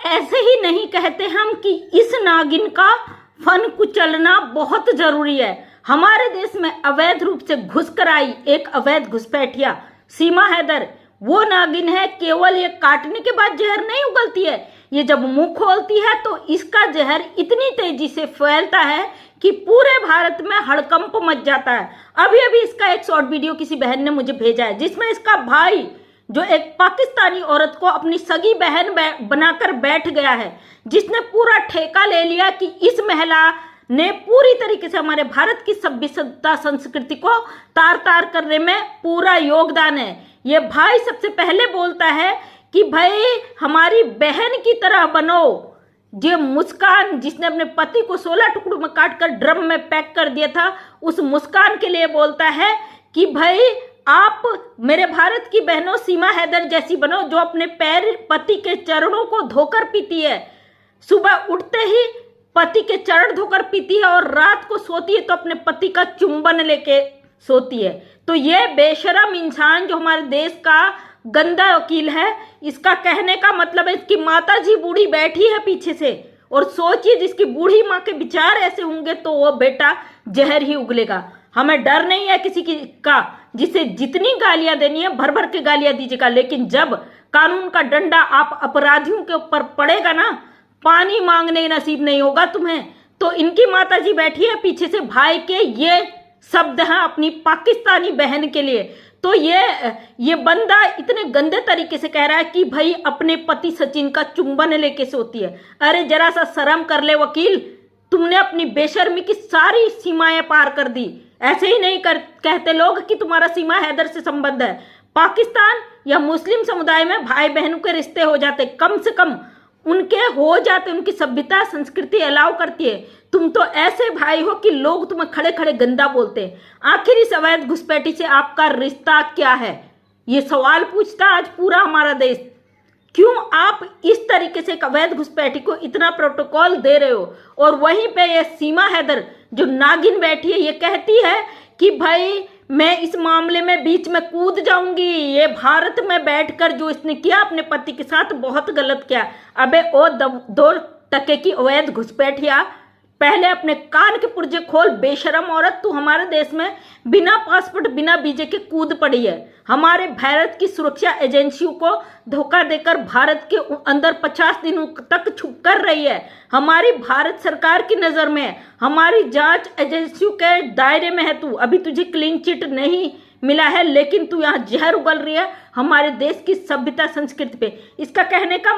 ऐसे ही नहीं कहते हम कि इस नागिन का फन कुचलना बहुत जरूरी है। हमारे देश में अवैध रूप से घुस कर आई एक अवैध घुसपैठिया सीमा हैदर वो नागिन है। केवल ये काटने के बाद जहर नहीं उगलती है, ये जब मुंह खोलती है तो इसका जहर इतनी तेजी से फैलता है कि पूरे भारत में हड़कंप मच जाता है। अभी अभी इसका एक शॉर्ट वीडियो किसी बहन ने मुझे भेजा है, जिसमें इसका भाई जो एक पाकिस्तानी औरत को अपनी सगी बहन बनाकर बैठ गया है, जिसने पूरा ठेका ले लिया कि इस महिला ने पूरी तरीके से हमारे भारत की सभ्यता संस्कृति को तार तार करने में पूरा योगदान है। ये भाई सबसे पहले बोलता है कि भाई हमारी बहन की तरह बनो। ये मुस्कान जिसने अपने पति को 16 टुकड़ों में काटकर ड्रम में पैक कर दिया था, उस मुस्कान के लिए बोलता है कि भाई आप मेरे भारत की बहनों सीमा हैदर जैसी बनो, जो अपने पति के चरणों को धोकर पीती है। सुबह उठते ही पति के चरण धोकर पीती है और रात को सोती है तो अपने पति का चुंबन लेके सोती है। तो ये बेशरम इंसान जो हमारे देश का गंदा वकील है, इसका कहने का मतलब है इसकी माता जी बूढ़ी बैठी है पीछे से, और सोचिए जिसकी बूढ़ी माँ के विचार ऐसे होंगे तो वो बेटा जहर ही उगलेगा। हमें डर नहीं है किसी की का, जिसे जितनी गालियां देनी है भर भर के गालियां दीजिएगा, लेकिन जब कानून का डंडा आप अपराधियों के ऊपर पड़ेगा ना, पानी मांगने नसीब नहीं होगा तुम्हें। तो इनकी माताजी बैठी है पीछे से, भाई के ये शब्द हैं अपनी पाकिस्तानी बहन के लिए। तो ये बंदा इतने गंदे तरीके से कह रहा है कि भाई अपने पति सचिन का चुंबन लेके सोती है। अरे जरा सा शर्म कर ले वकील, तुमने अपनी बेशर्मी की सारी सीमाएं पार कर दी। ऐसे ही नहीं कहते लोग कि तुम्हारा सीमा हैदर से संबंध है। पाकिस्तान या मुस्लिम समुदाय में भाई बहनों के रिश्ते हो जाते, कम से कम उनके हो जाते, उनकी सभ्यता संस्कृति अलाउ करती है। तुम तो ऐसे भाई हो कि लोग तुम्हें खड़े खड़े गंदा बोलते हैं। आखिर इस अवैध घुसपैठी से आपका रिश्ता क्या है, ये सवाल पूछता आज पूरा हमारा देश। क्यों आप इस तरीके से एक अवैध घुसपैठी को इतना प्रोटोकॉल दे रहे हो? और वहीं पे ये सीमा हैदर जो नागिन बैठी है, ये कहती है कि भाई मैं इस मामले में बीच में कूद जाऊंगी। ये भारत में बैठकर जो इसने किया अपने पति के साथ बहुत गलत किया। अबे ओ 2 की अवैध घुसपैठिया, पहले अपने कान के पुर्जे खोल बेशरम औरत। तू हमारे देश में बिना पासपोर्ट बिना वीजे के कूद पड़ी है। हमारे भारत की सुरक्षा एजेंसियों को धोखा देकर भारत के अंदर 50 दिनों तक छुप कर रही है। हमारी भारत सरकार की नज़र में, हमारी जांच एजेंसियों के दायरे में है तू। अभी तुझे क्लीन चिट नहीं मिला है, लेकिन तू यहाँ जहर उगल रही है हमारे देश की सभ्यता संस्कृति पे। इसका कहने का